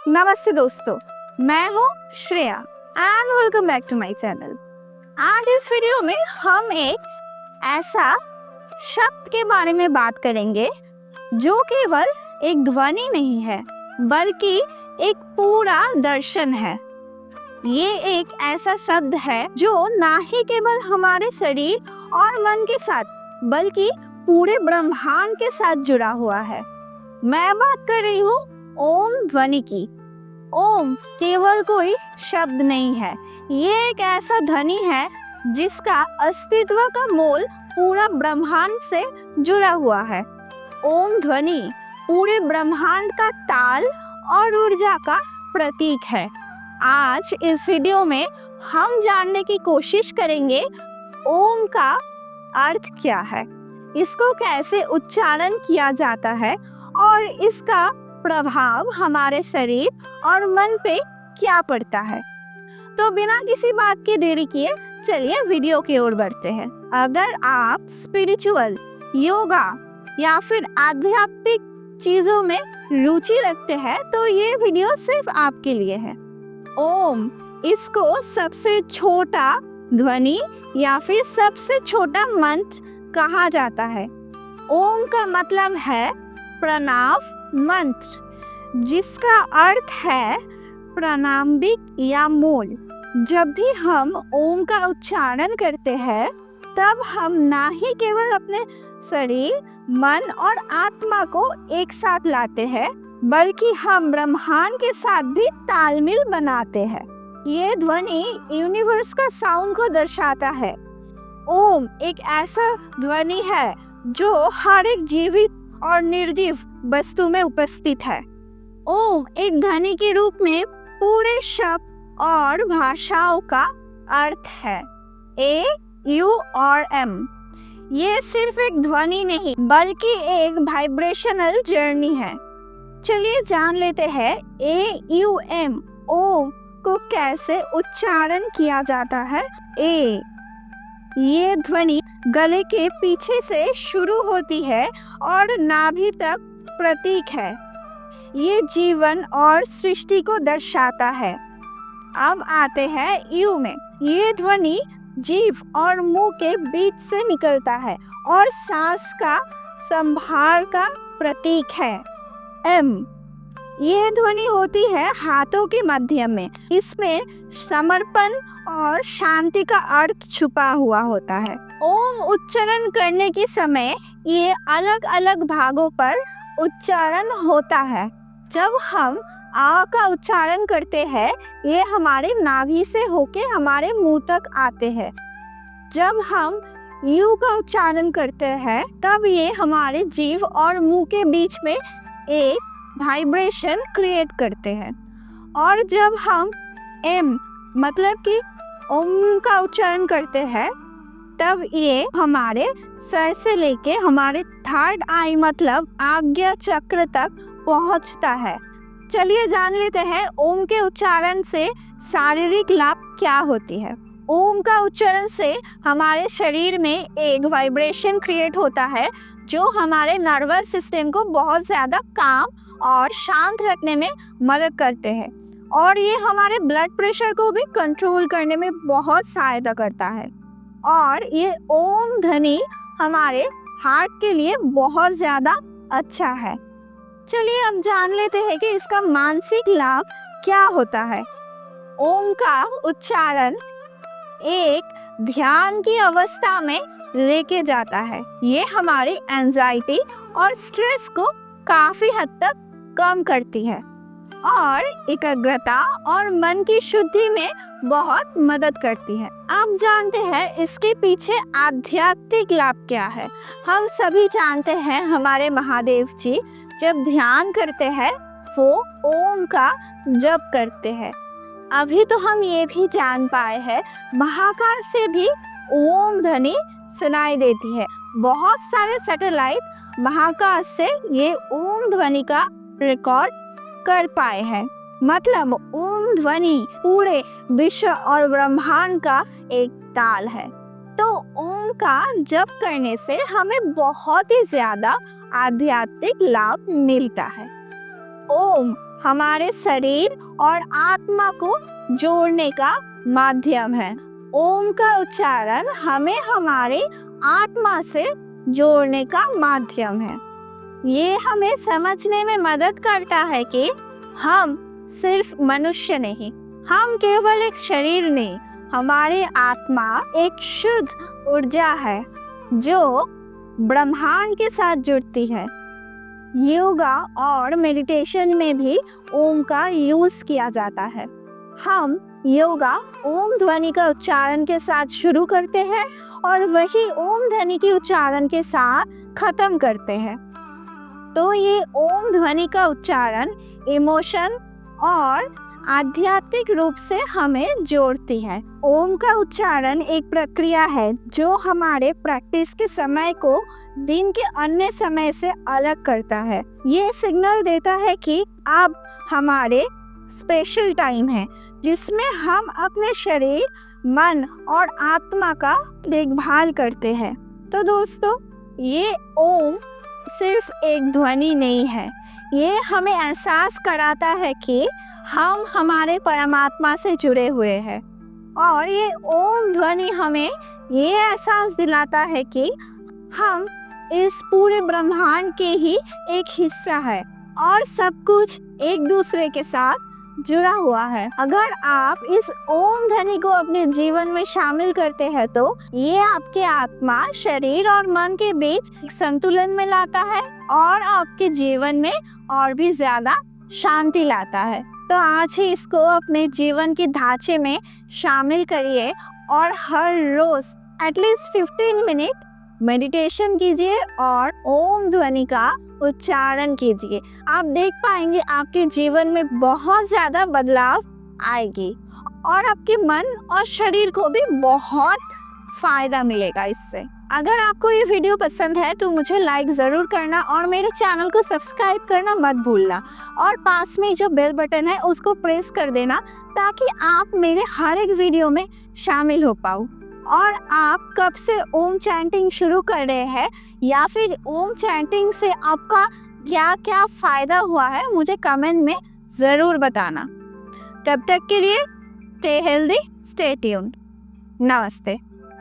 नमस्ते दोस्तों, मैं हूँ Shreya and welcome back to my channel. आज इस वीडियो में हम एक ऐसा शब्द के बारे में बात करेंगे जो केवल एक ध्वनि नहीं है बल्कि एक पूरा दर्शन है। ये एक ऐसा शब्द है जो ना ही केवल हमारे शरीर और मन के साथ बल्कि पूरे ब्रह्मांड के साथ जुड़ा हुआ है। मैं बात कर रही हूँ ओम ध्वनि की। ओम केवल कोई शब्द नहीं है, ये एक ऐसा ध्वनि है जिसका अस्तित्व का मूल पूरा ब्रह्मांड से जुड़ा हुआ है। ओम ध्वनि पूरे ब्रह्मांड का ताल और ऊर्जा का प्रतीक है। आज इस वीडियो में हम जानने की कोशिश करेंगे ओम का अर्थ क्या है, इसको कैसे उच्चारण किया जाता है और इसका प्रभाव हमारे शरीर और मन पे क्या पड़ता है। तो बिना किसी बात के देरी किए चलिए वीडियो की ओर बढ़ते हैं। अगर आप स्पिरिचुअल, योगा या फिर आध्यात्मिक चीजों में रुचि रखते हैं तो ये वीडियो सिर्फ आपके लिए है। ओम, इसको सबसे छोटा ध्वनि या फिर सबसे छोटा मंत्र कहा जाता है। ओम का मतलब है प्रणव मंत्र, जिसका अर्थ है प्रारंभिक या मूल। जब भी हम ओम का उच्चारण करते हैं तब हम ना ही केवल अपने शरीर, मन और आत्मा को एक साथ लाते हैं बल्कि हम ब्रह्मांड के साथ भी तालमेल बनाते हैं। ये ध्वनि यूनिवर्स का साउंड को दर्शाता है। ओम एक ऐसा ध्वनि है जो हर एक जीवित और निर्जीव वस्तु में उपस्थित है। ओम एक ध्वनि के रूप में पूरे शब्द और भाषाओं का अर्थ है। ए, यू और एम। ये सिर्फ एक ध्वनि नहीं बल्कि एक वाइब्रेशनल जर्नी है। चलिए जान लेते हैं ए, यू, एम ओम को कैसे उच्चारण किया जाता है। ए, ये ध्वनि गले के पीछे से शुरू होती है और नाभि तक प्रतीक है। ये जीवन और सृष्टि को दर्शाता है। अब आते हैं यू में। ये ध्वनि जीभ और मुंह के बीच से निकलता है और सांस का संभार का प्रतीक है। एम, ये ध्वनि होती है हाथों के माध्यम में। इसमें समर्पण और शांति का अर्थ छुपा हुआ होता है। ओम उच्चारण करने के समय ये अलग अलग भागों पर उच्चारण होता है। जब हम आ का उच्चारण करते हैं ये हमारे नाभि से होके हमारे मुंह तक आते हैं। जब हम यू का उच्चारण करते हैं तब ये हमारे जीभ और मुंह के बीच में एक वाइब्रेशन क्रिएट करते हैं। और जब हम एम मतलब कि ओम का उच्चारण करते हैं तब ये हमारे सर से लेके हमारे थर्ड आई मतलब आज्ञा चक्र तक पहुंचता है। चलिए जान लेते हैं ओम के उच्चारण से शारीरिक लाभ क्या होती है। ओम का उच्चारण से हमारे शरीर में एक वाइब्रेशन क्रिएट होता है जो हमारे नर्वस सिस्टम को बहुत ज़्यादा काम और शांत रखने में मदद करते हैं और ये हमारे ब्लड प्रेशर को भी कंट्रोल करने में बहुत सहायता करता है। और ये ओम ध्वनि हमारे हार्ट के लिए बहुत ज़्यादा अच्छा है। चलिए अब जान लेते हैं कि इसका मानसिक लाभ क्या होता है। ओम का उच्चारण एक ध्यान की अवस्था में लेके जाता है। ये हमारी एंजाइटी और स्ट्रेस को काफ़ी हद तक कम करती है और एकाग्रता और मन की शुद्धि में बहुत मदद करती है। अब जानते हैं इसके पीछे आध्यात्मिक लाभ क्या है। हम सभी जानते हैं हमारे महादेव जी जब ध्यान करते हैं वो ओम का जप करते हैं। अभी तो हम ये भी जान पाए हैं महाकाश से भी ओम ध्वनि सुनाई देती है। बहुत सारे सैटेलाइट महाकाश से ये ओम ध्वनि का रिकॉर्ड कर पाए हैं। मतलब ओम ध्वनि पूरे विश्व और ब्रह्मांड का एक ताल है। तो ओम का जप करने से हमें बहुत ही ज्यादा आध्यात्मिक लाभ मिलता है। ओम हमारे शरीर और आत्मा को जोड़ने का माध्यम है। ओम का उच्चारण हमें हमारे आत्मा से जोड़ने का माध्यम है। ये हमें समझने में मदद करता है कि हम सिर्फ मनुष्य नहीं, हम केवल एक शरीर नहीं, हमारी आत्मा एक शुद्ध ऊर्जा है जो ब्रह्मांड के साथ जुड़ती है। योगा और मेडिटेशन में भी ओम का यूज किया जाता है। हम योगा ओम ध्वनि का उच्चारण के साथ शुरू करते हैं और वही ओम ध्वनि के उच्चारण के साथ खत्म करते हैं। तो ये ओम ध्वनि का उच्चारण इमोशन और आध्यात्मिक रूप से हमें जोड़ती है। ओम का उच्चारण एक प्रक्रिया है जो हमारे प्रैक्टिस के समय को दिन के अन्य समय से अलग करता है। ये सिग्नल देता है कि अब हमारे स्पेशल टाइम है जिसमें हम अपने शरीर, मन और आत्मा का देखभाल करते हैं। तो दोस्तों, ये ओम सिर्फ एक ध्वनि नहीं है, ये हमें एहसास कराता है कि हम हमारे परमात्मा से जुड़े हुए हैं। और ये ओम ध्वनि हमें ये एहसास दिलाता है कि हम इस पूरे ब्रह्मांड के ही एक हिस्सा है और सब कुछ एक दूसरे के साथ जुड़ा हुआ है। अगर आप इस ओम ध्वनि को अपने जीवन में शामिल करते हैं तो ये आपके आत्मा, शरीर और मन के बीच एक संतुलन में लाता है और आपके जीवन में और भी ज्यादा शांति लाता है। तो आज ही इसको अपने जीवन के ढांचे में शामिल करिए और हर रोज एटलीस्ट 15 मिनट मेडिटेशन कीजिए और ओम ध्वनि का उच्चारण कीजिए। आप देख पाएंगे आपके जीवन में बहुत ज़्यादा बदलाव आएगी और आपके मन और शरीर को भी बहुत फ़ायदा मिलेगा इससे। अगर आपको ये वीडियो पसंद है तो मुझे लाइक ज़रूर करना और मेरे चैनल को सब्सक्राइब करना मत भूलना और पास में जो बेल बटन है उसको प्रेस कर देना ताकि आप मेरे हर एक वीडियो में शामिल हो पाओ। और आप कब से ओम चैंटिंग शुरू कर रहे हैं या फिर ओम चैंटिंग से आपका क्या क्या फ़ायदा हुआ है मुझे कमेंट में ज़रूर बताना। तब तक के लिए स्टे हेल्दी, स्टे ट्यून्ड। नमस्ते।